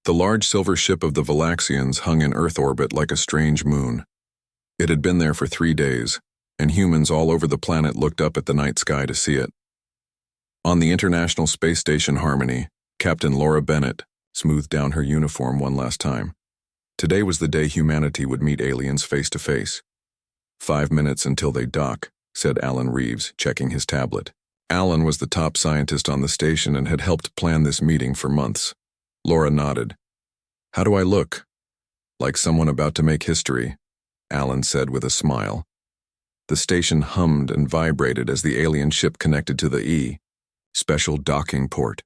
The large silver ship of the Valaxians hung in Earth orbit like a strange moon. It had been there for 3 days, and humans all over the planet looked up at the night sky to see it. On the International Space Station Harmony, Captain Laura Bennett smoothed down her uniform one last time. Today was the day humanity would meet aliens face to face. 5 minutes until they dock, said Alan Reeves, checking his tablet. Alan was the top scientist on the station and had helped plan this meeting for months. Laura nodded. How do I look? Like someone about to make history, Alan said with a smile. The station hummed and vibrated as the alien ship connected to the special docking port.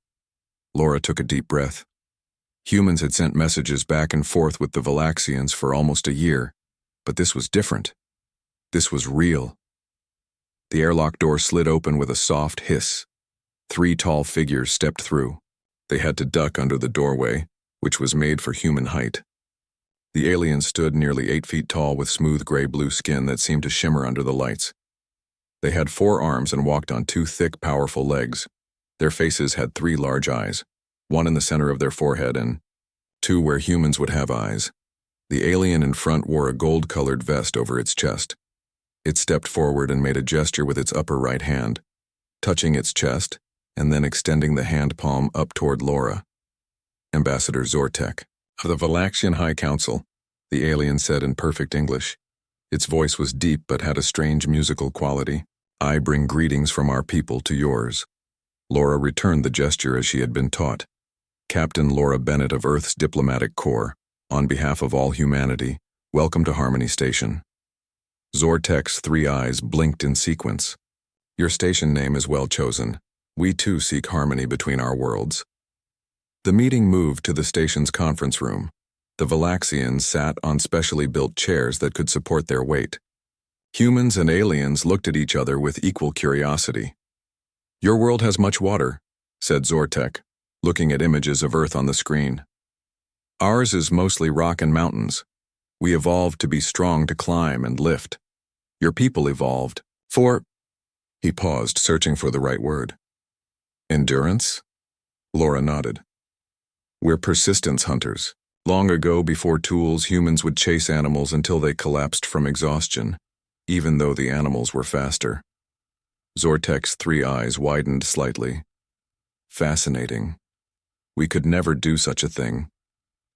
Laura took a deep breath. Humans had sent messages back and forth with the Valaxians for almost a year, but this was different. This was real. The airlock door slid open with a soft hiss. 3 tall figures stepped through. They had to duck under the doorway, which was made for human height. The aliens stood nearly 8 feet tall with smooth gray-blue skin that seemed to shimmer under the lights. They had 4 arms and walked on 2 thick, powerful legs. Their faces had 3 large eyes, 1 in the center of their forehead and 2 where humans would have eyes. The alien in front wore a gold-colored vest over its chest. It stepped forward and made a gesture with its upper right hand, touching its chest and then extending the hand palm up toward Laura. Ambassador Zortek, of the Valaxian High Council, the alien said in perfect English. Its voice was deep but had a strange musical quality. I bring greetings from our people to yours. Laura returned the gesture as she had been taught. Captain Laura Bennett of Earth's Diplomatic Corps, on behalf of all humanity, welcome to Harmony Station. Zortek's 3 eyes blinked in sequence. Your station name is well chosen. We too seek harmony between our worlds. The meeting moved to the station's conference room. The Valaxians sat on specially built chairs that could support their weight. Humans and aliens looked at each other with equal curiosity. Your world has much water, said Zortek, looking at images of Earth on the screen. Ours is mostly rock and mountains. We evolved to be strong to climb and lift. Your people evolved for... He paused, searching for the right word. Endurance? Laura nodded. We're persistence hunters. Long ago, before tools, humans would chase animals until they collapsed from exhaustion, even though the animals were faster. Zortek's 3 eyes widened slightly. Fascinating. We could never do such a thing.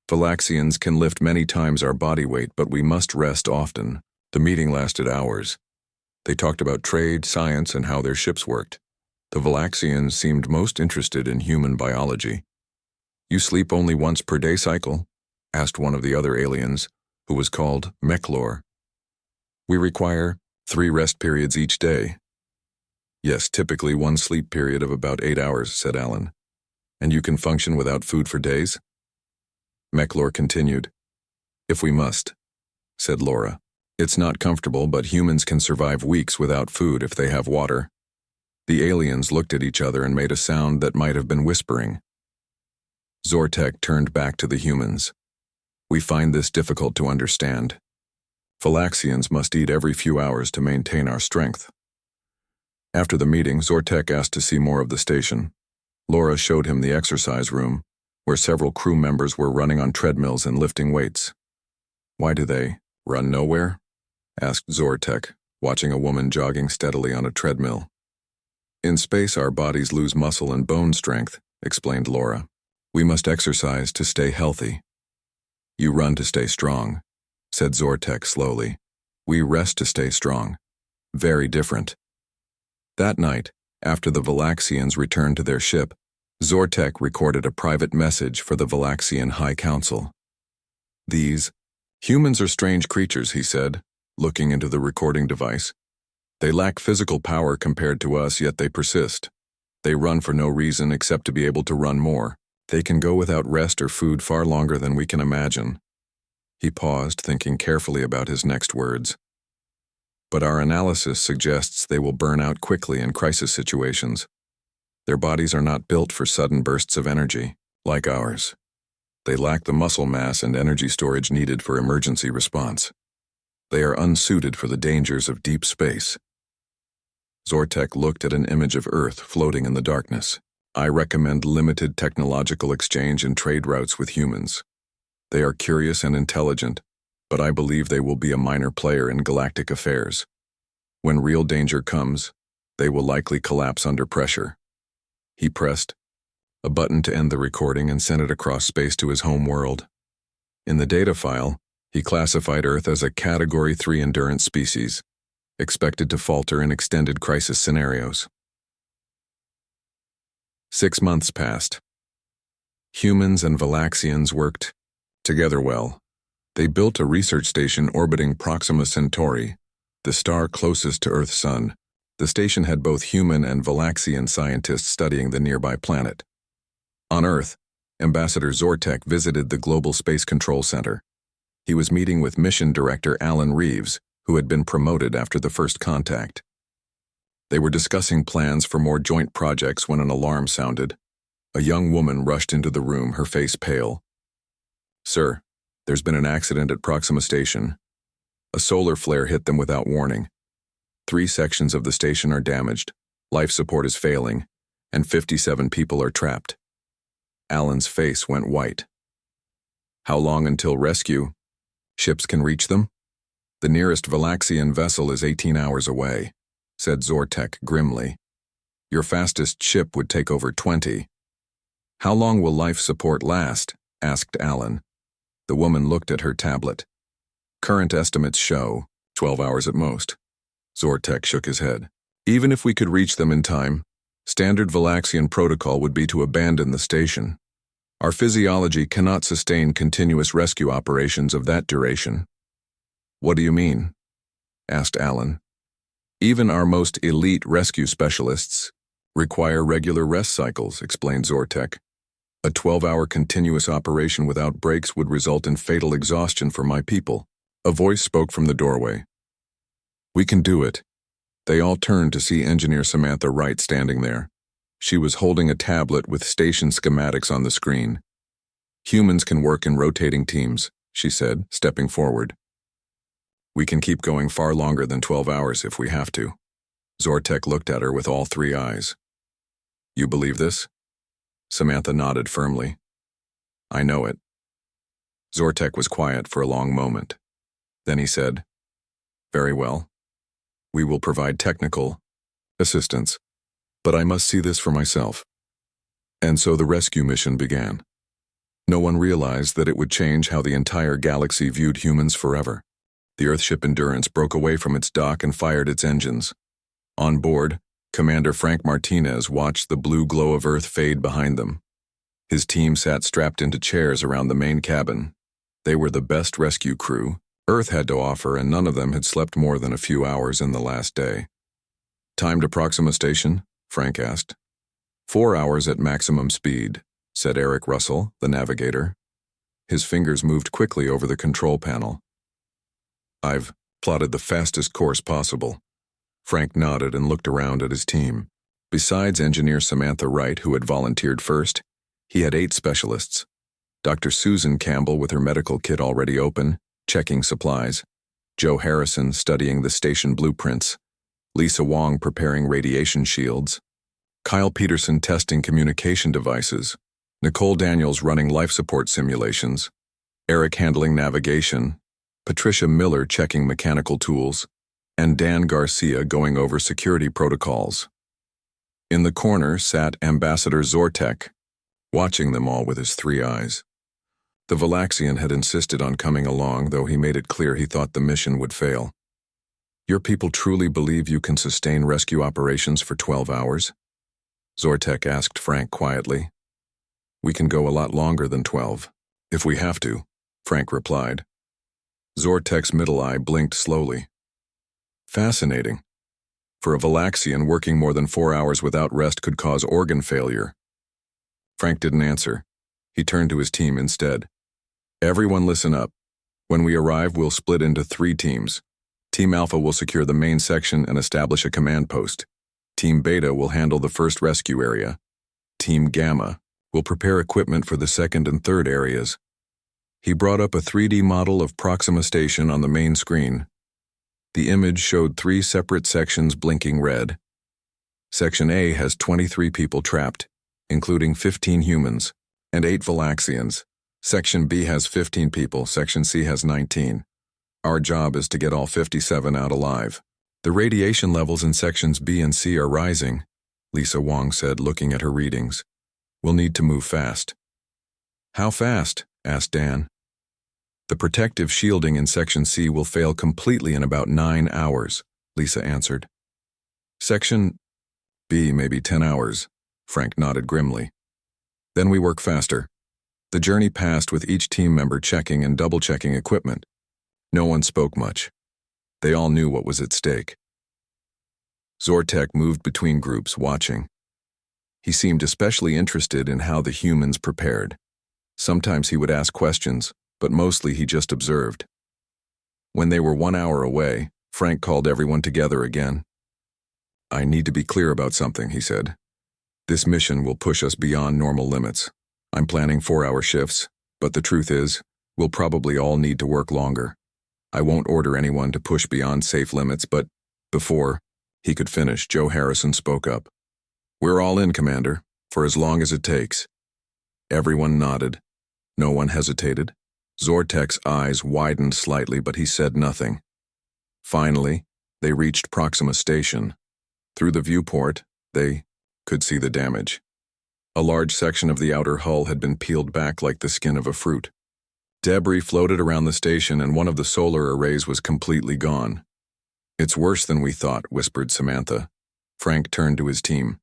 Valaxians can lift many times our body weight, but we must rest often. The meeting lasted hours. They talked about trade, science, and how their ships worked. The Valaxians seemed most interested in human biology. You sleep only once per day cycle? Asked one of the other aliens, who was called Mechlor. We require 3 rest periods each day. Yes, typically 1 sleep period of about 8 hours, said Alan. And you can function without food for days? Mechlor continued. If we must, said Laura. It's not comfortable, but humans can survive weeks without food if they have water. The aliens looked at each other and made a sound that might have been whispering. Zortek turned back to the humans. We find this difficult to understand. Valaxians must eat every few hours to maintain our strength. After the meeting, Zortek asked to see more of the station. Laura showed him the exercise room, where several crew members were running on treadmills and lifting weights. Why do they run nowhere? Asked Zortek, watching a woman jogging steadily on a treadmill. In space, our bodies lose muscle and bone strength, explained Laura. We must exercise to stay healthy. You run to stay strong, said Zortek slowly. We rest to stay strong. Very different. That night, after the Valaxians returned to their ship, Zortek recorded a private message for the Valaxian High Council. These humans are strange creatures, he said, looking into the recording device. They lack physical power compared to us, yet they persist. They run for no reason except to be able to run more. They can go without rest or food far longer than we can imagine. He paused, thinking carefully about his next words. But our analysis suggests they will burn out quickly in crisis situations. Their bodies are not built for sudden bursts of energy, like ours. They lack the muscle mass and energy storage needed for emergency response. They are unsuited for the dangers of deep space. Zortek looked at an image of Earth floating in the darkness. I recommend limited technological exchange and trade routes with humans. They are curious and intelligent, but I believe they will be a minor player in galactic affairs. When real danger comes, they will likely collapse under pressure." He pressed a button to end the recording and sent it across space to his home world. In the data file, he classified Earth as a Category 3 endurance species, expected to falter in extended crisis scenarios. 6 months passed. Humans and Valaxians worked together well. They built a research station orbiting Proxima Centauri, the star closest to Earth's sun. The station had both human and Valaxian scientists studying the nearby planet. On Earth, Ambassador Zortek visited the Global Space Control Center. He was meeting with Mission Director Alan Reeves, who had been promoted after the first contact. They were discussing plans for more joint projects when an alarm sounded. A young woman rushed into the room, her face pale. "Sir, there's been an accident at Proxima Station. A solar flare hit them without warning. 3 sections of the station are damaged, life support is failing, and 57 people are trapped." Alan's face went white. "How long until rescue? Ships can reach them?" "The nearest Valaxian vessel is 18 hours away," said Zortek grimly. "Your fastest ship would take over 20. "How long will life support last?" asked Alan. The woman looked at her tablet. "Current estimates show 12 hours at most." Zortek shook his head. "Even if we could reach them in time, standard Valaxian protocol would be to abandon the station. Our physiology cannot sustain continuous rescue operations of that duration." "What do you mean?" asked Alan. "Even our most elite rescue specialists require regular rest cycles," explained Zortek. "A 12-hour continuous operation without breaks would result in fatal exhaustion for my people." A voice spoke from the doorway. "We can do it." They all turned to see Engineer Samantha Wright standing there. She was holding a tablet with station schematics on the screen. "Humans can work in rotating teams," she said, stepping forward. "We can keep going far longer than 12 hours if we have to." Zortek looked at her with all 3 eyes. "You believe this?" Samantha nodded firmly. "I know it." Zortek was quiet for a long moment. Then he said, "Very well. We will provide technical assistance, but I must see this for myself." And so the rescue mission began. No one realized that it would change how the entire galaxy viewed humans forever. The Earthship Endurance broke away from its dock and fired its engines. On board, Commander Frank Martinez watched the blue glow of Earth fade behind them. His team sat strapped into chairs around the main cabin. They were the best rescue crew Earth had to offer, and none of them had slept more than a few hours in the last day. "Time to Proxima Station?" Frank asked. 4 hours at maximum speed," said Eric Russell, the navigator. His fingers moved quickly over the control panel. "I've plotted the fastest course possible." Frank nodded and looked around at his team. Besides Engineer Samantha Wright, who had volunteered first, he had 8 specialists. Dr. Susan Campbell with her medical kit already open, checking supplies. Joe Harrison studying the station blueprints. Lisa Wong preparing radiation shields. Kyle Peterson testing communication devices. Nicole Daniels running life support simulations. Eric handling navigation. Patricia Miller checking mechanical tools. And Dan Garcia going over security protocols. In the corner sat Ambassador Zortek, watching them all with his 3 eyes. The Valaxian had insisted on coming along, though he made it clear he thought the mission would fail. "Your people truly believe you can sustain rescue operations for 12 hours?" Zortek asked Frank quietly. "We can go a lot longer than 12, if we have to," Frank replied. Zortek's middle eye blinked slowly. "Fascinating. For a Valaxian, working more than 4 hours without rest could cause organ failure." Frank didn't answer. He turned to his team instead. "Everyone listen up. When we arrive, we'll split into 3 teams. Team Alpha will secure the main section and establish a command post. Team Beta will handle the first rescue area. Team Gamma will prepare equipment for the second and third areas." He brought up a 3D model of Proxima Station on the main screen. The image showed 3 separate sections blinking red. Section A has 23 people trapped, including 15 humans and 8 Valaxians. Section B has 15 people, Section C has 19. Our job is to get all 57 out alive. The radiation levels in Sections B and C are rising, Lisa Wong said, looking at her readings. We'll need to move fast. How fast? Asked Dan. The protective shielding in Section C will fail completely in about 9 hours, Lisa answered. Section B, maybe 10 hours, Frank nodded grimly. Then we work faster. The journey passed with each team member checking and double-checking equipment. No one spoke much. They all knew what was at stake. Zortek moved between groups, watching. He seemed especially interested in how the humans prepared. Sometimes he would ask questions, but mostly he just observed. When they were 1 hour away, Frank called everyone together again. I need to be clear about something, he said. This mission will push us beyond normal limits. I'm planning 4-hour shifts, but the truth is, we'll probably all need to work longer. I won't order anyone to push beyond safe limits, but before he could finish, Joe Harrison spoke up. We're all in, Commander, for as long as it takes. Everyone nodded. No one hesitated. Zortek's eyes widened slightly, but he said nothing. Finally, they reached Proxima Station. Through the viewport, they could see the damage. A large section of the outer hull had been peeled back like the skin of a fruit. Debris floated around the station, and one of the solar arrays was completely gone. It's worse than we thought, whispered Samantha. Frank turned to his team.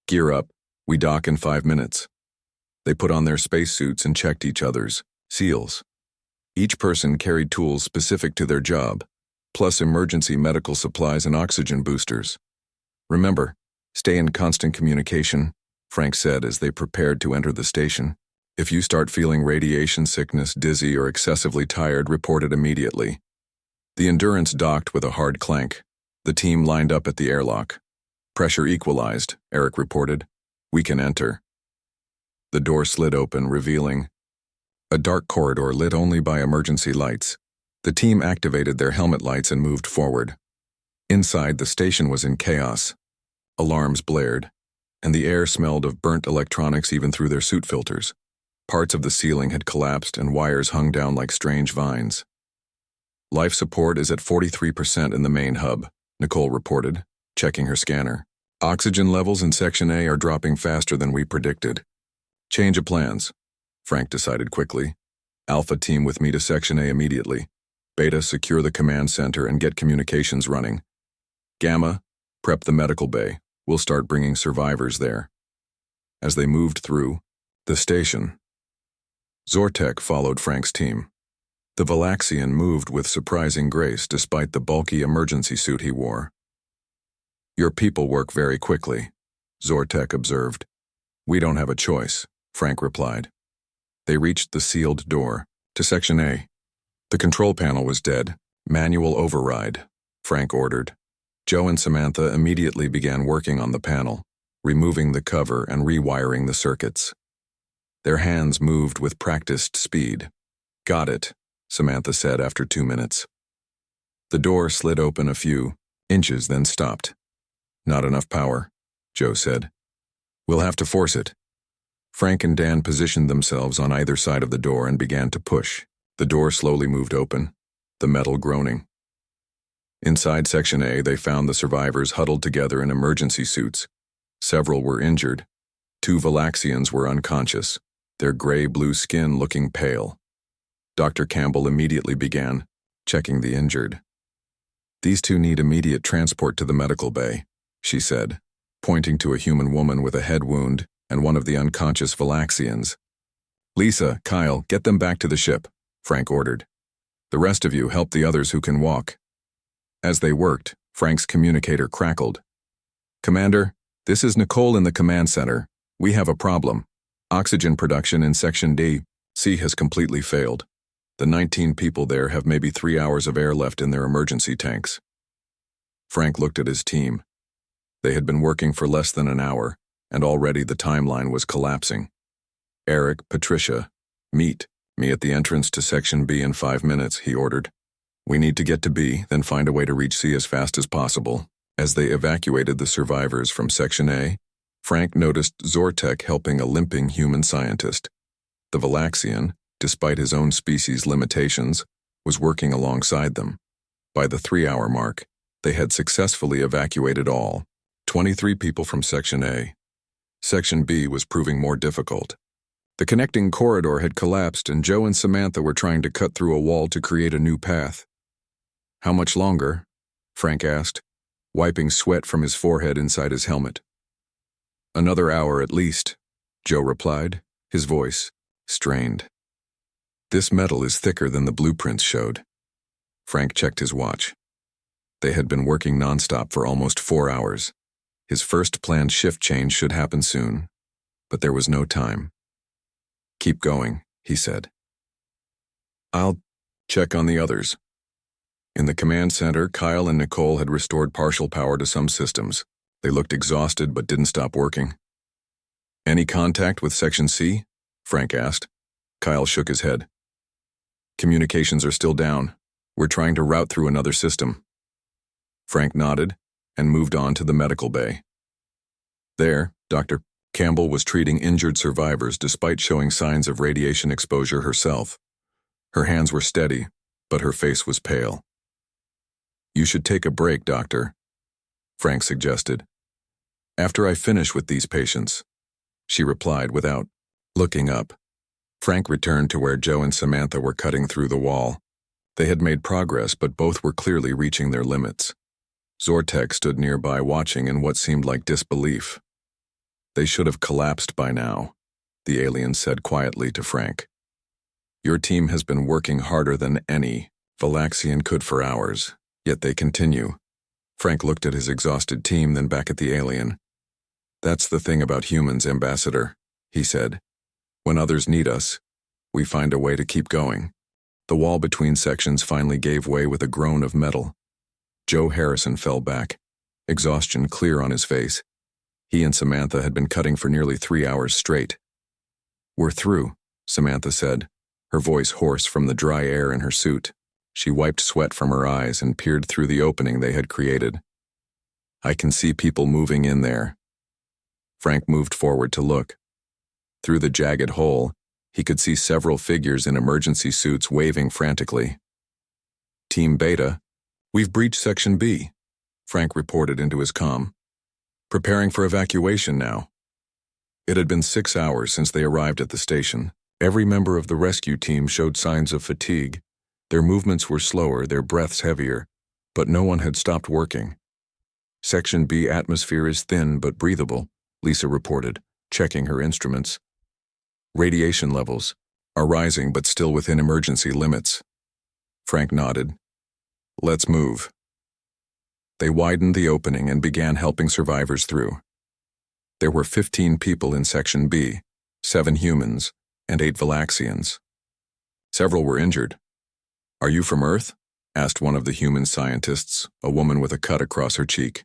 Gear up. We dock in 5 minutes. They put on their spacesuits and checked each other's seals. Each person carried tools specific to their job, plus emergency medical supplies and oxygen boosters. Remember, stay in constant communication, Frank said as they prepared to enter the station. If you start feeling radiation sickness, dizzy, or excessively tired, report it immediately. The Endurance docked with a hard clank. The team lined up at the airlock. Pressure equalized, Eric reported. We can enter. The door slid open, revealing a dark corridor lit only by emergency lights. The team activated their helmet lights and moved forward. Inside, the station was in chaos. Alarms blared, and the air smelled of burnt electronics even through their suit filters. Parts of the ceiling had collapsed and wires hung down like strange vines. Life support is at 43% in the main hub, Nicole reported, checking her scanner. Oxygen levels in Section A are dropping faster than we predicted. Change of plans, Frank decided quickly. Alpha, team with me to Section A immediately. Beta, secure the command center and get communications running. Gamma, prep the medical bay. We'll start bringing survivors there. As they moved through the station, Zortek followed Frank's team. The Valaxian moved with surprising grace despite the bulky emergency suit he wore. Your people work very quickly, Zortek observed. We don't have a choice, Frank replied. They reached the sealed door to Section A. The control panel was dead. Manual override, Frank ordered. Joe and Samantha immediately began working on the panel, removing the cover and rewiring the circuits. Their hands moved with practiced speed. Got it, Samantha said after 2 minutes. The door slid open a few inches, then stopped. Not enough power, Joe said. We'll have to force it. Frank and Dan positioned themselves on either side of the door and began to push. The door slowly moved open, the metal groaning. Inside Section A, they found the survivors huddled together in emergency suits. Several were injured. 2 Valaxians were unconscious, their gray-blue skin looking pale. Dr. Campbell immediately began checking the injured. These 2 need immediate transport to the medical bay, she said, pointing to a human woman with a head wound and one of the unconscious Valaxians. Lisa, Kyle, get them back to the ship, Frank ordered. The rest of you help the others who can walk. As they worked, Frank's communicator crackled. Commander, this is Nicole in the command center. We have a problem. Oxygen production in Section D-C has completely failed. The 19 people there have maybe 3 hours of air left in their emergency tanks. Frank looked at his team. They had been working for less than an hour, and already the timeline was collapsing. Eric, Patricia, meet me at the entrance to Section B in 5 minutes, he ordered. We need to get to B, then find a way to reach C as fast as possible. As they evacuated the survivors from Section A, Frank noticed Zortek helping a limping human scientist. The Valaxian, despite his own species' limitations, was working alongside them. By the 3-hour mark, they had successfully evacuated all 23 people from Section A. Section B was proving more difficult. The connecting corridor had collapsed, and Joe and Samantha were trying to cut through a wall to create a new path. "How much longer?" Frank asked, wiping sweat from his forehead inside his helmet. "Another hour at least," Joe replied, his voice strained. "This metal is thicker than the blueprints showed." Frank checked his watch. They had been working nonstop for almost 4 hours. His first planned shift change should happen soon, but there was no time. "Keep going," he said. "I'll check on the others." In the command center, Kyle and Nicole had restored partial power to some systems. They looked exhausted but didn't stop working. "Any contact with Section C?" Frank asked. Kyle shook his head. "Communications are still down. We're trying to route through another system." Frank nodded and moved on to the medical bay. There, Dr. Campbell was treating injured survivors despite showing signs of radiation exposure herself. Her hands were steady, but her face was pale. "You should take a break, Doctor," Frank suggested. "After I finish with these patients," she replied without looking up. Frank returned to where Joe and Samantha were cutting through the wall. They had made progress, but both were clearly reaching their limits. Zortek stood nearby watching in what seemed like disbelief. "They should have collapsed by now," the alien said quietly to Frank. "Your team has been working harder than any Valaxian could for hours, yet they continue." Frank looked at his exhausted team, then back at the alien. "That's the thing about humans, Ambassador," he said. "When others need us, we find a way to keep going." The wall between sections finally gave way with a groan of metal. Joe Harrison fell back, exhaustion clear on his face. He and Samantha had been cutting for nearly 3 hours straight. "We're through," Samantha said, her voice hoarse from the dry air in her suit. She wiped sweat from her eyes and peered through the opening they had created. "I can see people moving in there." Frank moved forward to look. Through the jagged hole, he could see several figures in emergency suits waving frantically. "Team Beta, we've breached Section B," Frank reported into his comm. "Preparing for evacuation now." It had been 6 hours since they arrived at the station. Every member of the rescue team showed signs of fatigue. Their movements were slower, their breaths heavier, but no one had stopped working. "Section B atmosphere is thin but breathable," Lisa reported, checking her instruments. "Radiation levels are rising but still within emergency limits." Frank nodded. "Let's move." They widened the opening and began helping survivors through. There were 15 people in Section B, 7 humans, and 8 Valaxians. Several were injured. "Are you from Earth?" asked one of the human scientists, a woman with a cut across her cheek.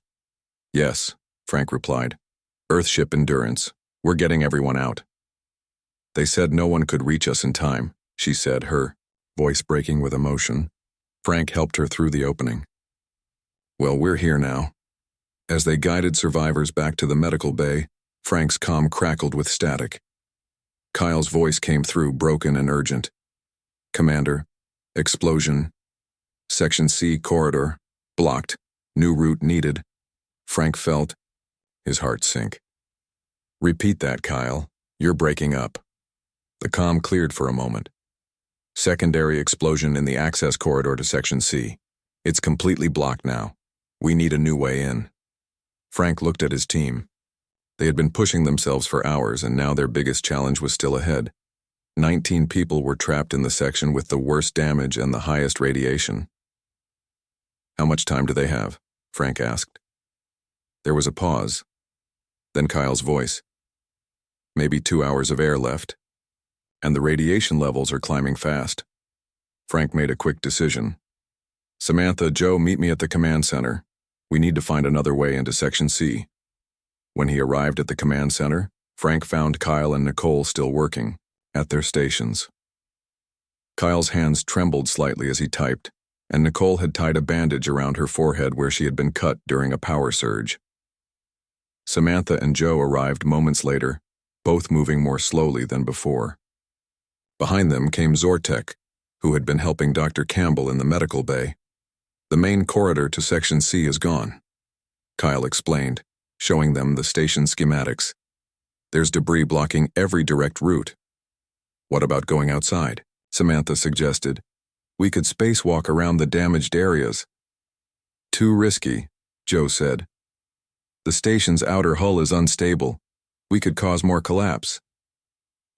"Yes," Frank replied. "Earthship Endurance. We're getting everyone out." "They said no one could reach us in time," she said, her voice breaking with emotion. Frank helped her through the opening. "Well, we're here now." As they guided survivors back to the medical bay, Frank's comm crackled with static. Kyle's voice came through, broken and urgent. "Commander, explosion. Section C corridor, blocked. New route needed." Frank felt his heart sink. "Repeat that, Kyle. You're breaking up." The comm cleared for a moment. "Secondary explosion in the access corridor to Section C. It's completely blocked now. We need a new way in." Frank looked at his team. They had been pushing themselves for hours, and now their biggest challenge was still ahead. 19 people were trapped in the section with the worst damage and the highest radiation. "How much time do they have?" Frank asked. There was a pause. Then Kyle's voice. "Maybe 2 hours of air left. And the radiation levels are climbing fast." Frank made a quick decision. "Samantha, Joe, meet me at the command center. We need to find another way into Section C." When he arrived at the command center, Frank found Kyle and Nicole still working at their stations. Kyle's hands trembled slightly as he typed, and Nicole had tied a bandage around her forehead where she had been cut during a power surge. Samantha and Joe arrived moments later, both moving more slowly than before. Behind them came Zortek, who had been helping Dr. Campbell in the medical bay. The main corridor to Section C is gone, Kyle explained, showing them the station schematics. There's debris blocking every direct route. What about going outside? Samantha suggested. We could spacewalk around the damaged areas. Too risky, Joe said. The station's outer hull is unstable. We could cause more collapse.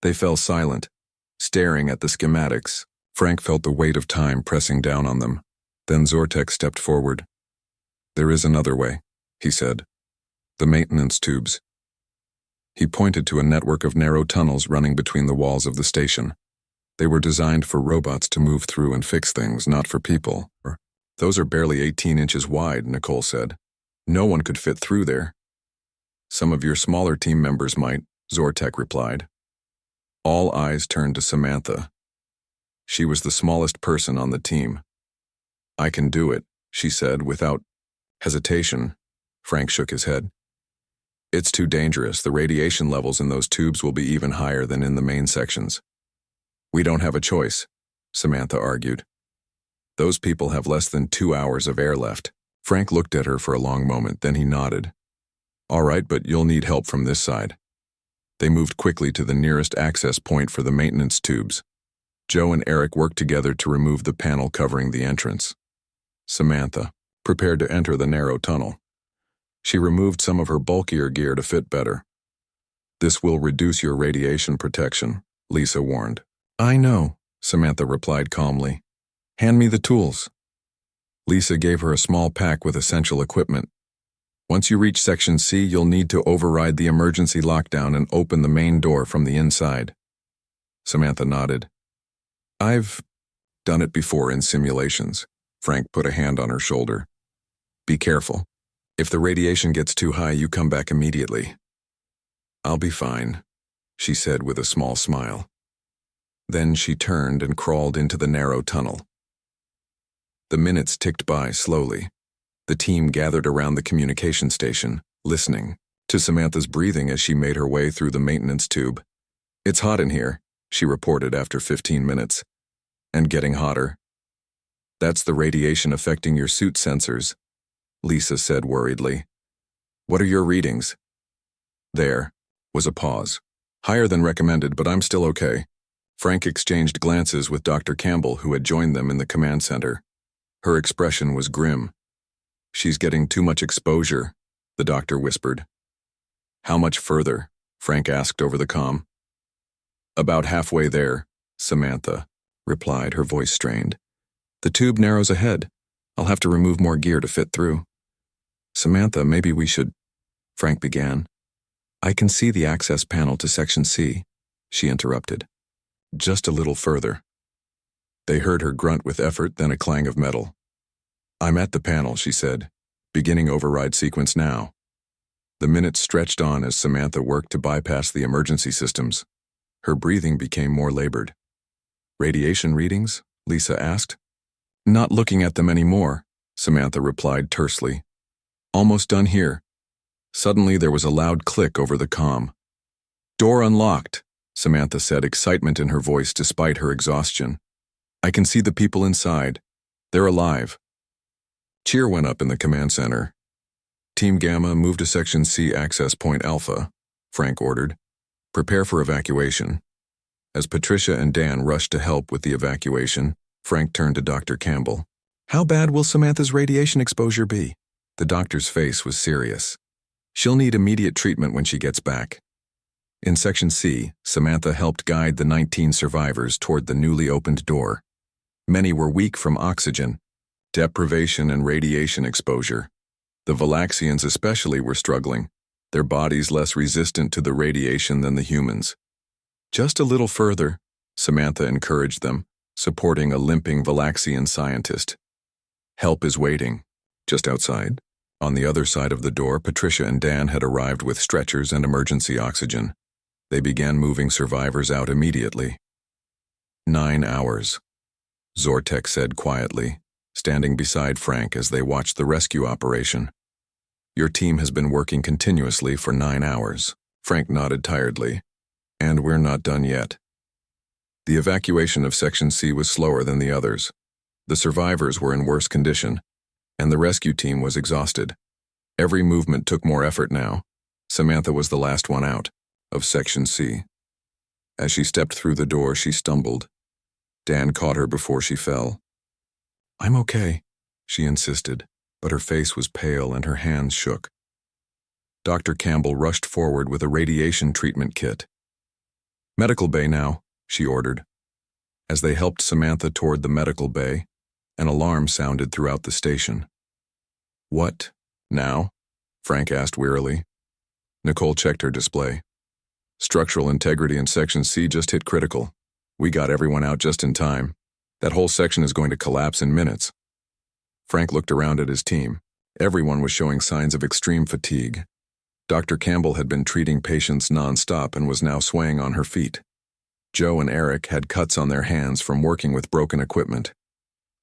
They fell silent, staring at the schematics. Frank felt the weight of time pressing down on them. Then Zortek stepped forward. There is another way, he said. The maintenance tubes. He pointed to a network of narrow tunnels running between the walls of the station. They were designed for robots to move through and fix things, not for people. Those are barely 18 inches wide, Nicole said. No one could fit through there. Some of your smaller team members might, Zortek replied. All eyes turned to Samantha. She was the smallest person on the team. I can do it, she said without hesitation. Frank shook his head. It's too dangerous. The radiation levels in those tubes will be even higher than in the main sections. We don't have a choice, Samantha argued. Those people have less than 2 hours of air left. Frank looked at her for a long moment, then he nodded. All right, but you'll need help from this side. They moved quickly to the nearest access point for the maintenance tubes. Joe and Eric worked together to remove the panel covering the entrance. Samantha prepared to enter the narrow tunnel. She removed some of her bulkier gear to fit better. This will reduce your radiation protection, Lisa warned. I know, Samantha replied calmly. Hand me the tools. Lisa gave her a small pack with essential equipment. Once you reach Section C, you'll need to override the emergency lockdown and open the main door from the inside. Samantha nodded. I've done it before in simulations. Frank put a hand on her shoulder. Be careful. If the radiation gets too high, you come back immediately. I'll be fine, she said with a small smile. Then she turned and crawled into the narrow tunnel. The minutes ticked by slowly. The team gathered around the communication station, listening to Samantha's breathing as she made her way through the maintenance tube. It's hot in here, she reported after 15 minutes. And getting hotter. That's the radiation affecting your suit sensors, Lisa said worriedly. What are your readings? There was a pause. Higher than recommended, but I'm still okay. Frank exchanged glances with Dr. Campbell, who had joined them in the command center. Her expression was grim. She's getting too much exposure, the doctor whispered. How much further? Frank asked over the comm. About halfway there, Samantha replied, her voice strained. The tube narrows ahead. I'll have to remove more gear to fit through. Samantha, maybe we should, Frank began. I can see the access panel to Section C, she interrupted. Just a little further. They heard her grunt with effort, then a clang of metal. I'm at the panel, she said, beginning override sequence now. The minutes stretched on as Samantha worked to bypass the emergency systems. Her breathing became more labored. Radiation readings? Lisa asked. Not looking at them anymore, Samantha replied tersely. Almost done here. Suddenly there was a loud click over the comm. Door unlocked, Samantha said, excitement in her voice despite her exhaustion. I can see the people inside. They're alive. Cheer went up in the command center. Team Gamma, move to Section C access point Alpha, Frank ordered. Prepare for evacuation. As Patricia and Dan rushed to help with the evacuation, Frank turned to Dr. Campbell. How bad will Samantha's radiation exposure be? The doctor's face was serious. She'll need immediate treatment when she gets back. In Section C, Samantha helped guide the 19 survivors toward the newly opened door. Many were weak from oxygen, deprivation, and radiation exposure. The Valaxians especially were struggling, their bodies less resistant to the radiation than the humans. Just a little further, Samantha encouraged them, supporting a limping Valaxian scientist. Help is waiting, just outside. On the other side of the door, Patricia and Dan had arrived with stretchers and emergency oxygen. They began moving survivors out immediately. 9 hours, Zortek said quietly, standing beside Frank as they watched the rescue operation. Your team has been working continuously for 9 hours. Frank nodded tiredly. And we're not done yet. The evacuation of Section C was slower than the others. The survivors were in worse condition, and the rescue team was exhausted. Every movement took more effort now. Samantha was the last one out of Section C. As she stepped through the door, she stumbled. Dan caught her before she fell. "I'm okay," she insisted, but her face was pale and her hands shook. Dr. Campbell rushed forward with a radiation treatment kit. "Medical bay now," she ordered. As they helped Samantha toward the medical bay, an alarm sounded throughout the station. "What, now?" Frank asked wearily. Nicole checked her display. "Structural integrity in Section C just hit critical. We got everyone out just in time. That whole section is going to collapse in minutes." Frank looked around at his team. Everyone was showing signs of extreme fatigue. Dr. Campbell had been treating patients non-stop and was now swaying on her feet. Joe and Eric had cuts on their hands from working with broken equipment.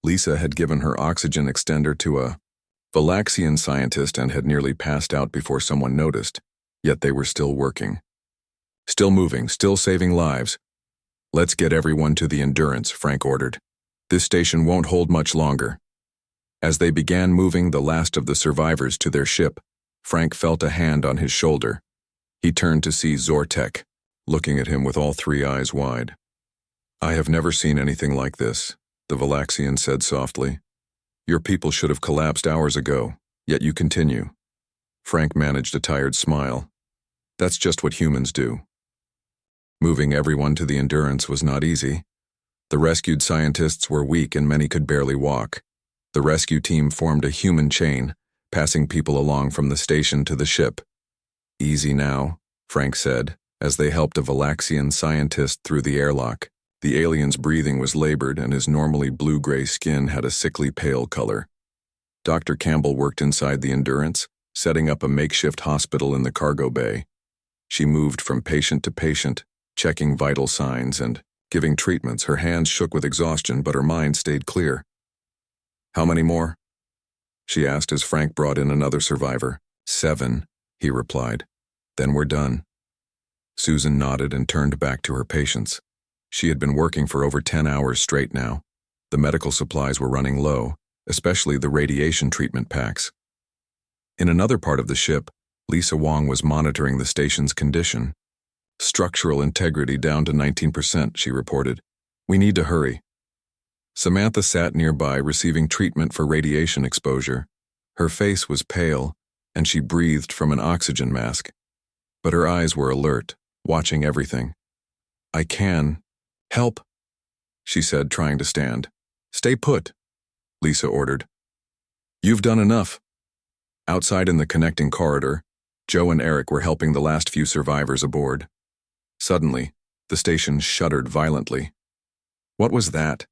Lisa had given her oxygen extender to a Valaxian scientist and had nearly passed out before someone noticed, yet they were still working. Still moving, still saving lives. "Let's get everyone to the Endurance," Frank ordered. "This station won't hold much longer." As they began moving the last of the survivors to their ship, Frank felt a hand on his shoulder. He turned to see Zortek, looking at him with all 3 eyes wide. "I have never seen anything like this," the Valaxian said softly. "Your people should have collapsed hours ago, yet you continue." Frank managed a tired smile. "That's just what humans do." Moving everyone to the Endurance was not easy. The rescued scientists were weak and many could barely walk. The rescue team formed a human chain, passing people along from the station to the ship. "Easy now," Frank said, as they helped a Valaxian scientist through the airlock. The alien's breathing was labored and his normally blue-gray skin had a sickly pale color. Dr. Campbell worked inside the Endurance, setting up a makeshift hospital in the cargo bay. She moved from patient to patient, checking vital signs and giving treatments. Her hands shook with exhaustion, but her mind stayed clear. "How many more?" she asked as Frank brought in another survivor. 7, he replied. "Then we're done." Susan nodded and turned back to her patients. She had been working for over 10 hours straight now. The medical supplies were running low, especially the radiation treatment packs. In another part of the ship, Lisa Wong was monitoring the station's condition. "Structural integrity down to 19%, she reported. "We need to hurry." Samantha sat nearby receiving treatment for radiation exposure. Her face was pale, and she breathed from an oxygen mask. But her eyes were alert, watching everything. "I can help," she said, trying to stand. "Stay put," Lisa ordered. "You've done enough." Outside in the connecting corridor, Joe and Eric were helping the last few survivors aboard. Suddenly, the station shuddered violently. "What was that?"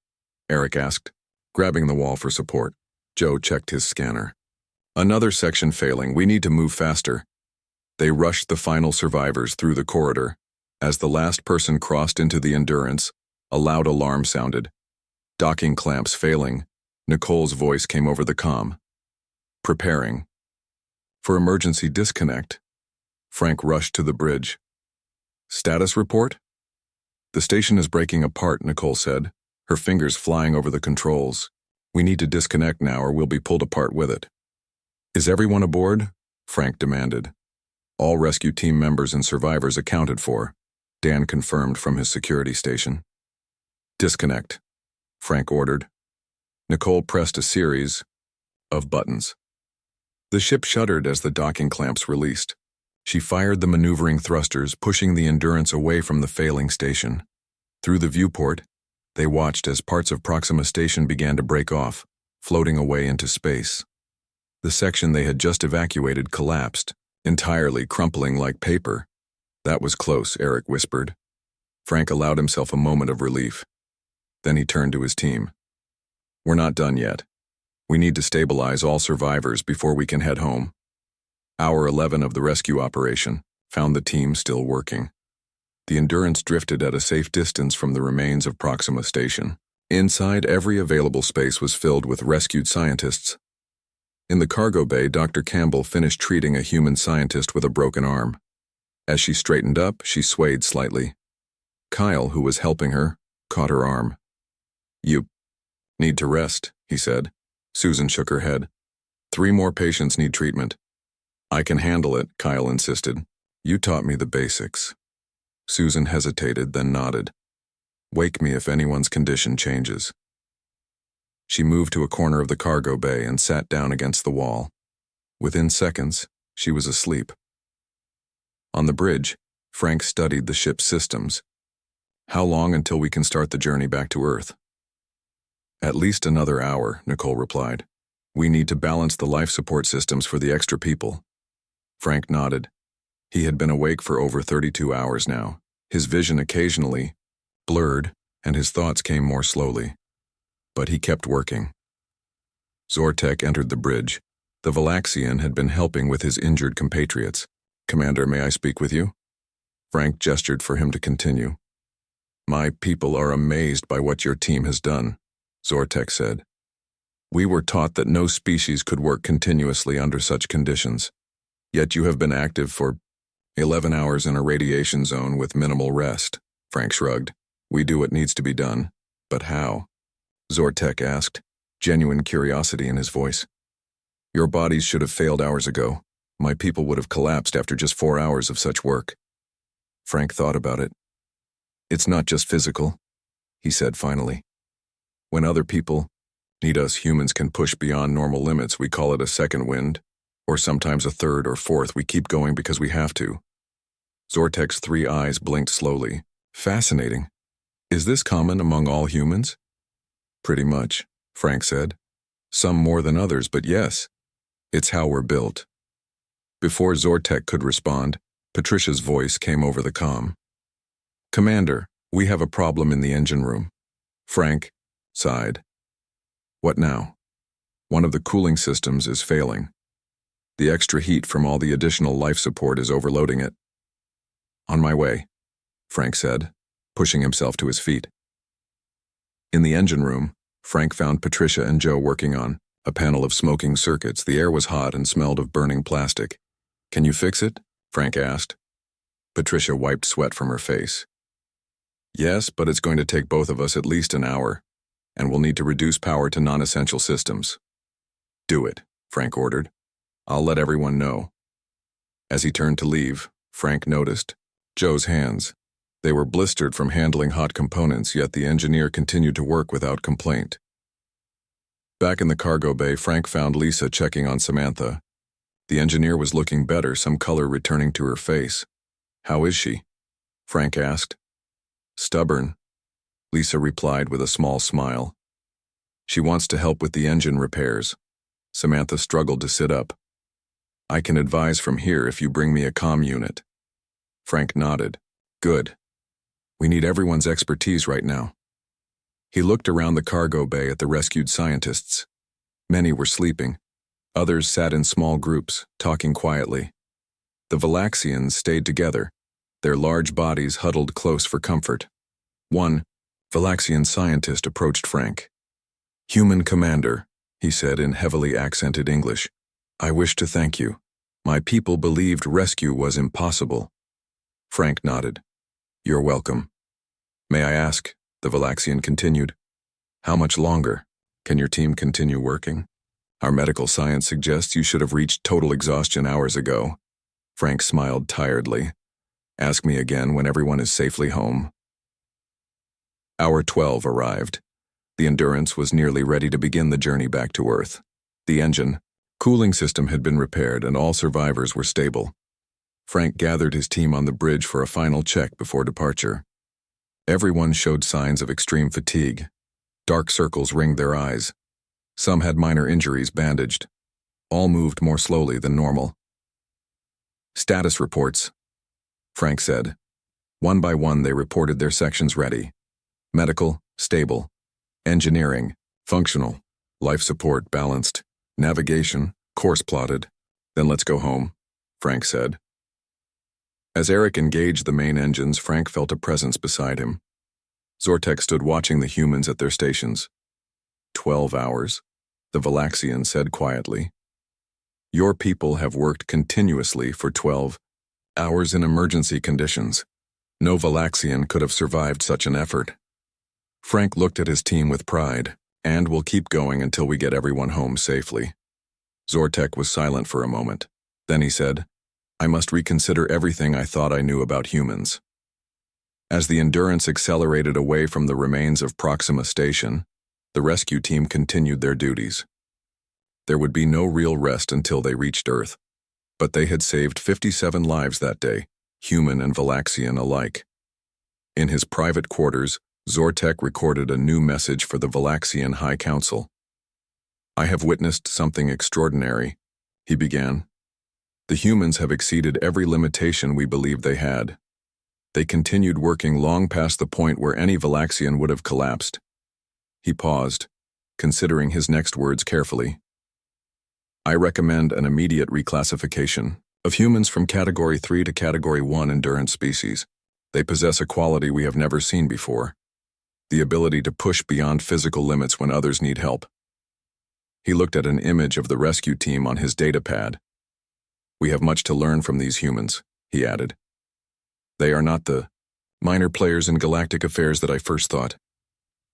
Eric asked, grabbing the wall for support. Joe checked his scanner. "Another section failing. We need to move faster." They rushed the final survivors through the corridor. As the last person crossed into the Endurance, a loud alarm sounded. Docking clamps failing, Nicole's voice came over the comm. "Preparing for emergency disconnect." Frank rushed to the bridge. "Status report?" "The station is breaking apart," Nicole said, her fingers flying over the controls. "We need to disconnect now or we'll be pulled apart with it." "Is everyone aboard?" Frank demanded. "All rescue team members and survivors accounted for," Dan confirmed from his security station. "Disconnect," Frank ordered. Nicole pressed a series of buttons. The ship shuddered as the docking clamps released. She fired the maneuvering thrusters, pushing the Endurance away from the failing station. Through the viewport, they watched as parts of Proxima Station began to break off, floating away into space. The section they had just evacuated collapsed, entirely crumpling like paper. "That was close," Eric whispered. Frank allowed himself a moment of relief. Then he turned to his team. "We're not done yet. We need to stabilize all survivors before we can head home." Hour 11 of the rescue operation found the team still working. The Endurance drifted at a safe distance from the remains of Proxima Station. Inside, every available space was filled with rescued scientists. In the cargo bay, Dr. Campbell finished treating a human scientist with a broken arm. As she straightened up, she swayed slightly. Kyle, who was helping her, caught her arm. "You need to rest," he said. Susan shook her head. "3 more patients need treatment." "I can handle it," Kyle insisted. "You taught me the basics." Susan hesitated, then nodded. "Wake me if anyone's condition changes." She moved to a corner of the cargo bay and sat down against the wall. Within seconds, she was asleep. On the bridge, Frank studied the ship's systems. "How long until we can start the journey back to Earth?" "At least another hour," Nicole replied. "We need to balance the life support systems for the extra people." Frank nodded. He had been awake for over 32 hours now. His vision occasionally blurred, and his thoughts came more slowly. But he kept working. Zortek entered the bridge. The Valaxian had been helping with his injured compatriots. "Commander, may I speak with you?" Frank gestured for him to continue. "My people are amazed by what your team has done," Zortek said. "We were taught that no species could work continuously under such conditions. Yet you have been active for 11 hours in a radiation zone with minimal rest." Frank shrugged. "We do what needs to be done. But how?" Zortek asked, genuine curiosity in his voice. "Your bodies should have failed hours ago. My people would have collapsed after just 4 hours of such work." Frank thought about it. "It's not just physical," he said finally. "When other people need us, humans can push beyond normal limits. We call it a second wind, or sometimes a third or fourth. We keep going because we have to." Zortek's 3 eyes blinked slowly. "Fascinating. Is this common among all humans?" "Pretty much," Frank said. "Some more than others, but yes, it's how we're built." Before Zortek could respond, Patricia's voice came over the comm. "Commander, we have a problem in the engine room." Frank sighed. "What now?" "One of the cooling systems is failing. The extra heat from all the additional life support is overloading it." "On my way," Frank said, pushing himself to his feet. In the engine room, Frank found Patricia and Joe working on a panel of smoking circuits. The air was hot and smelled of burning plastic. "Can you fix it?" Frank asked. Patricia wiped sweat from her face. "Yes, but it's going to take both of us at least an hour, and we'll need to reduce power to non-essential systems." "Do it," Frank ordered. "I'll let everyone know." As he turned to leave, Frank noticed Joe's hands. They were blistered from handling hot components, yet the engineer continued to work without complaint. Back in the cargo bay, Frank found Lisa checking on Samantha. The engineer was looking better, some color returning to her face. "How is she?" Frank asked. "Stubborn," Lisa replied with a small smile. "She wants to help with the engine repairs." Samantha struggled to sit up. "I can advise from here if you bring me a comm unit." Frank nodded. "Good. We need everyone's expertise right now." He looked around the cargo bay at the rescued scientists. Many were sleeping. Others sat in small groups, talking quietly. The Valaxians stayed together, their large bodies huddled close for comfort. One Valaxian scientist approached Frank. "Human Commander," he said in heavily accented English, "I wish to thank you. My people believed rescue was impossible." Frank nodded. "You're welcome. May I ask," the Valaxian continued, "how much longer? Can your team continue working? Our medical science suggests you should have reached total exhaustion hours ago." Frank smiled tiredly. "Ask me again when everyone is safely home." Hour 12 arrived. The Endurance was nearly ready to begin the journey back to Earth. The engine, cooling system had been repaired and all survivors were stable. Frank gathered his team on the bridge for a final check before departure. Everyone showed signs of extreme fatigue. Dark circles ringed their eyes. Some had minor injuries bandaged. All moved more slowly than normal. "Status reports," Frank said. One by one they reported their sections ready. Medical, stable. Engineering, functional. Life support, balanced. Navigation, course plotted. "Then let's go home," Frank said. As Eric engaged the main engines, Frank felt a presence beside him. Zortek stood watching the humans at their stations. 12 hours, the Valaxian said quietly. Your people have worked continuously for 12 hours in emergency conditions. No Valaxian could have survived such an effort. Frank looked at his team with pride, and we'll keep going until we get everyone home safely. Zortek was silent for a moment. Then he said, I must reconsider everything I thought I knew about humans. As the Endurance accelerated away from the remains of Proxima Station, the rescue team continued their duties. There would be no real rest until they reached Earth, but they had saved 57 lives that day, human and Valaxian alike. In his private quarters, Zortek recorded a new message for the Valaxian High Council. I have witnessed something extraordinary, he began. The humans have exceeded every limitation we believed they had. They continued working long past the point where any Valaxian would have collapsed. He paused, considering his next words carefully. I recommend an immediate reclassification of humans from Category 3 to Category 1 endurance species. They possess a quality we have never seen before, the ability to push beyond physical limits when others need help. He looked at an image of the rescue team on his datapad. We have much to learn from these humans, he added. They are not the minor players in galactic affairs that I first thought.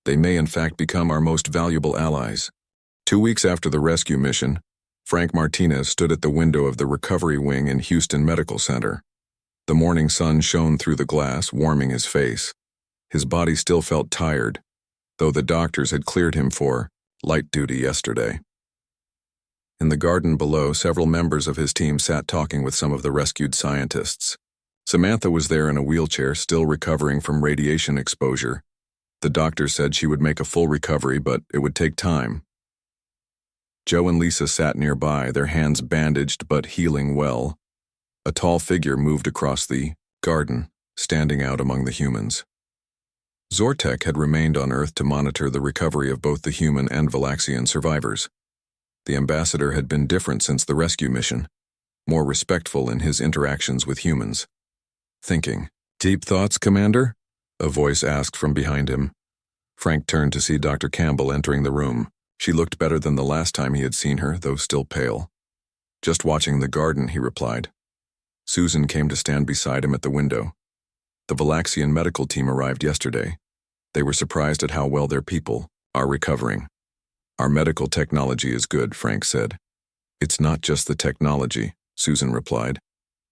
They may in fact become our most valuable allies. 2 weeks after the rescue mission, Frank Martinez stood at the window of the recovery wing in Houston Medical Center. The morning sun shone through the glass, warming his face. His body still felt tired, though the doctors had cleared him for light duty yesterday. In the garden below, several members of his team sat talking with some of the rescued scientists. Samantha was there in a wheelchair, still recovering from radiation exposure. The doctor said she would make a full recovery, but it would take time. Joe and Lisa sat nearby, their hands bandaged but healing well. A tall figure moved across the garden, standing out among the humans. Zortek had remained on Earth to monitor the recovery of both the human and Valaxian survivors. The ambassador had been different since the rescue mission, more respectful in his interactions with humans. Thinking, "Deep thoughts, Commander?" a voice asked from behind him. Frank turned to see Dr. Campbell entering the room. She looked better than the last time he had seen her, though still pale. "Just watching the garden," he replied. Susan came to stand beside him at the window. The Valaxian medical team arrived yesterday. They were surprised at how well their people are recovering. "Our medical technology is good," Frank said. "It's not just the technology," Susan replied.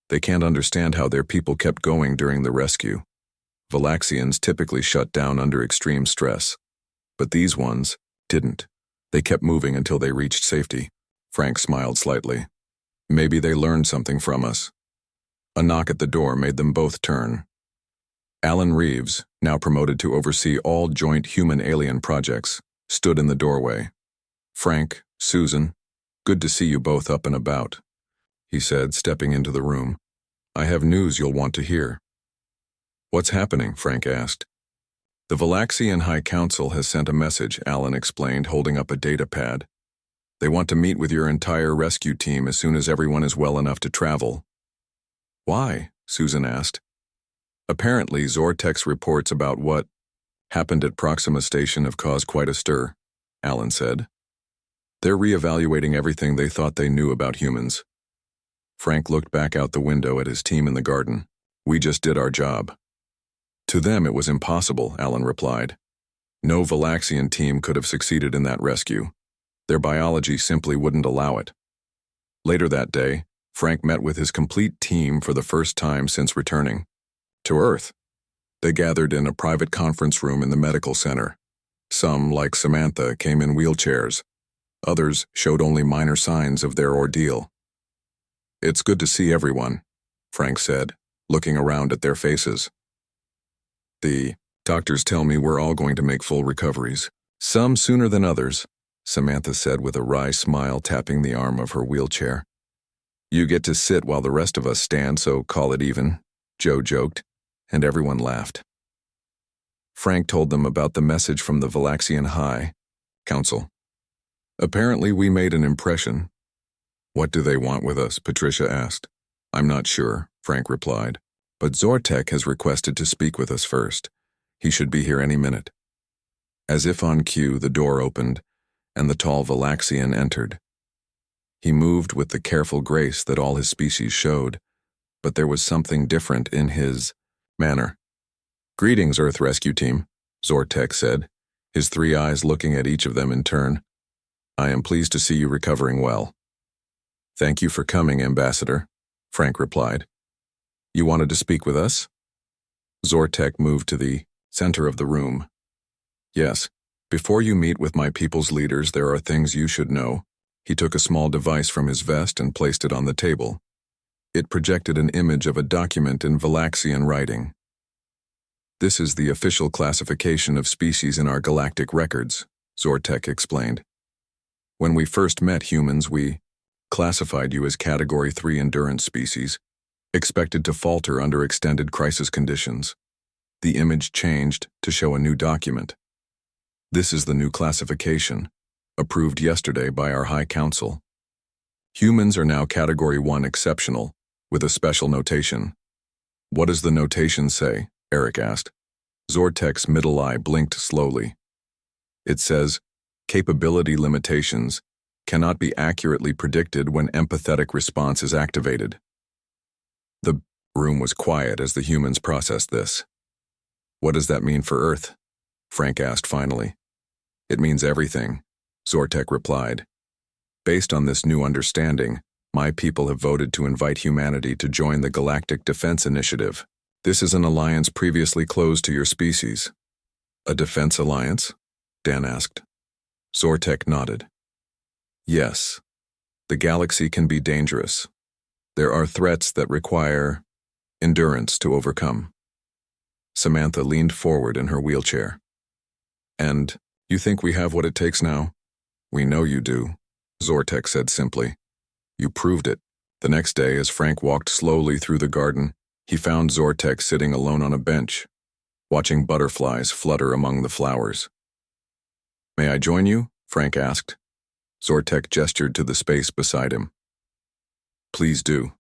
"They can't understand how their people kept going during the rescue. Valaxians typically shut down under extreme stress, but these ones didn't. They kept moving until they reached safety." Frank smiled slightly. "Maybe they learned something from us." A knock at the door made them both turn. Alan Reeves, now promoted to oversee all joint human-alien projects, stood in the doorway. "Frank, Susan, good to see you both up and about," he said, stepping into the room. "I have news you'll want to hear." "What's happening?" Frank asked. "The Valaxian High Council has sent a message," Alan explained, holding up a data pad. "They want to meet with your entire rescue team as soon as everyone is well enough to travel." "Why?" Susan asked. "Apparently, Zortek's reports about what happened at Proxima Station have caused quite a stir," Alan said. "They're reevaluating everything they thought they knew about humans." Frank looked back out the window at his team in the garden. "We just did our job." "To them it was impossible," Alan replied. "No Valaxian team could have succeeded in that rescue. Their biology simply wouldn't allow it." Later that day, Frank met with his complete team for the first time since returning to Earth. They gathered in a private conference room in the medical center. Some, like Samantha, came in wheelchairs. Others showed only minor signs of their ordeal. "It's good to see everyone," Frank said, looking around at their faces. "The doctors tell me we're all going to make full recoveries. Some sooner than others," Samantha said with a wry smile, tapping the arm of her wheelchair. "You get to sit while the rest of us stand, so call it even," Joe joked, and everyone laughed. Frank told them about the message from the Valaxian High Council. "Apparently we made an impression." "What do they want with us?" Patricia asked. "I'm not sure," Frank replied, "but Zortek has requested to speak with us first. He should be here any minute." As if on cue, the door opened, and the tall Valaxian entered. He moved with the careful grace that all his species showed, but there was something different in his manner. "Greetings, Earth Rescue Team," Zortek said, his three eyes looking at each of them in turn. "I am pleased to see you recovering well." "Thank you for coming, Ambassador," Frank replied. "You wanted to speak with us?" Zortek moved to the center of the room. "Yes. Before you meet with my people's leaders, there are things you should know." He took a small device from his vest and placed it on the table. It projected an image of a document in Valaxian writing. "This is the official classification of species in our galactic records," Zortek explained. "When we first met humans, we classified you as Category 3 endurance species, expected to falter under extended crisis conditions. The image changed to show a new document. This is the new classification, approved yesterday by our High Council. Humans are now Category 1 exceptional, with a special notation." "What does the notation say?" Eric asked. Zortek's middle eye blinked slowly. "It says, capability limitations cannot be accurately predicted when empathetic response is activated." The room was quiet as the humans processed this. "What does that mean for Earth?" Frank asked finally. "It means everything," Zortek replied. "Based on this new understanding, my people have voted to invite humanity to join the Galactic Defense Initiative. This is an alliance previously closed to your species." "A defense alliance?" Dan asked. Zortek nodded. "Yes. The galaxy can be dangerous. There are threats that require endurance to overcome." Samantha leaned forward in her wheelchair. "And you think we have what it takes now?" "We know you do," Zortek said simply. "You proved it." The next day, as Frank walked slowly through the garden, he found Zortek sitting alone on a bench, watching butterflies flutter among the flowers. "May I join you?" Frank asked. Zortek gestured to the space beside him. "Please do."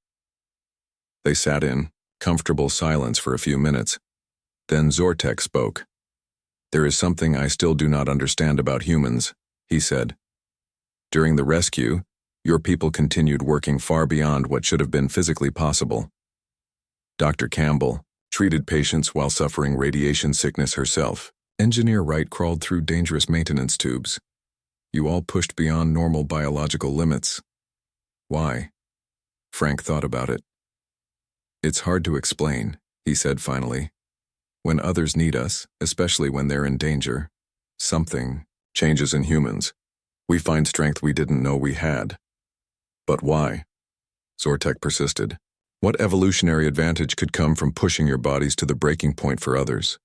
They sat in comfortable silence for a few minutes. Then Zortek spoke. "There is something I still do not understand about humans," he said. "During the rescue, your people continued working far beyond what should have been physically possible. Dr. Campbell treated patients while suffering radiation sickness herself. Engineer Wright crawled through dangerous maintenance tubes. You all pushed beyond normal biological limits. Why?" Frank thought about it. "It's hard to explain," he said finally. "When others need us, especially when they're in danger, something changes in humans. We find strength we didn't know we had." "But why?" Zortek persisted. "What evolutionary advantage could come from pushing your bodies to the breaking point for others?"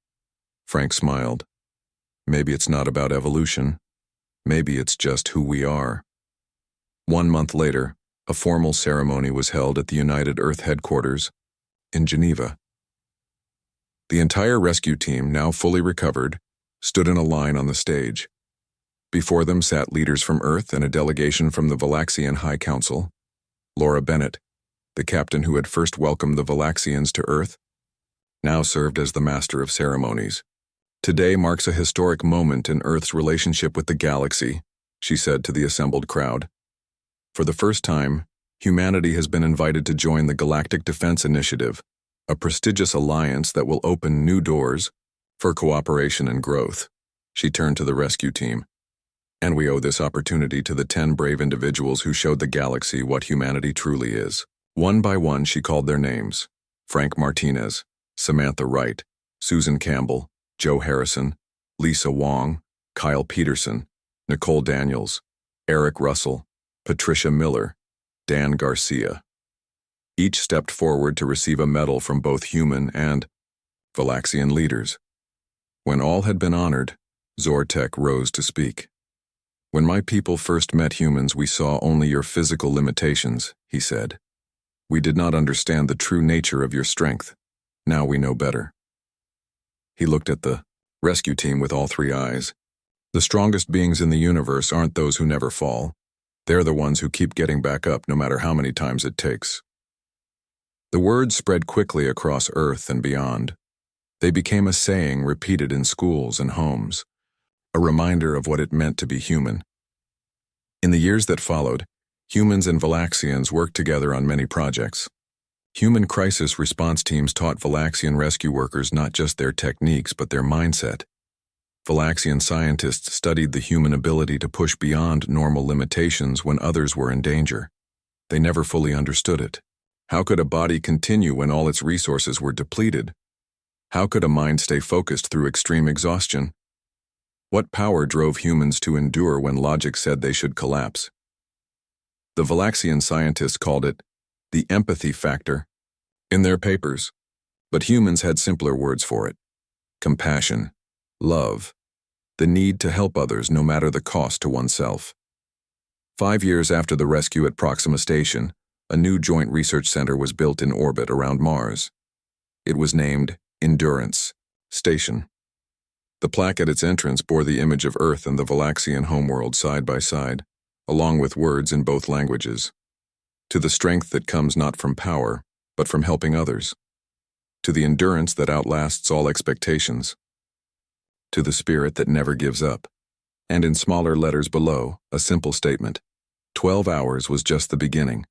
Frank smiled. "Maybe it's not about evolution. Maybe it's just who we are." 1 month later, a formal ceremony was held at the United Earth headquarters in Geneva. The entire rescue team, now fully recovered, stood in a line on the stage. Before them sat leaders from Earth and a delegation from the Valaxian High Council. Laura Bennett, the captain who had first welcomed the Valaxians to Earth, now served as the master of ceremonies. "Today marks a historic moment in Earth's relationship with the galaxy," she said to the assembled crowd. "For the first time, humanity has been invited to join the Galactic Defense Initiative, a prestigious alliance that will open new doors for cooperation and growth." She turned to the rescue team. "And we owe this opportunity to the 10 brave individuals who showed the galaxy what humanity truly is." One by one, she called their names: Frank Martinez, Samantha Wright, Susan Campbell, Joe Harrison, Lisa Wong, Kyle Peterson, Nicole Daniels, Eric Russell, Patricia Miller, Dan Garcia. Each stepped forward to receive a medal from both human and Valaxian leaders. When all had been honored, Zortek rose to speak. "When my people first met humans, we saw only your physical limitations," he said. "We did not understand the true nature of your strength. Now we know better." He looked at the rescue team with all three eyes. "The strongest beings in the universe aren't those who never fall. They're the ones who keep getting back up no matter how many times it takes." The words spread quickly across Earth and beyond. They became a saying repeated in schools and homes, a reminder of what it meant to be human. In the years that followed, Humans and Valaxians worked together on many projects. Human crisis response teams taught Valaxian rescue workers not just their techniques but their mindset. Valaxian scientists studied the human ability to push beyond normal limitations when others were in danger. They never fully understood it. How could a body continue when all its resources were depleted? How could a mind stay focused through extreme exhaustion? What power drove humans to endure when logic said they should collapse? The Valaxian scientists called it the empathy factor in their papers, but humans had simpler words for it: compassion, love, the need to help others no matter the cost to oneself. 5 years after the rescue at Proxima Station, a new joint research center was built in orbit around Mars. It was named Endurance Station. The plaque at its entrance bore the image of Earth and the Valaxian homeworld side by side, along with words in both languages. To the strength that comes not from power, but from helping others. To the endurance that outlasts all expectations. To the spirit that never gives up. And in smaller letters below, a simple statement: 12 hours was just the beginning.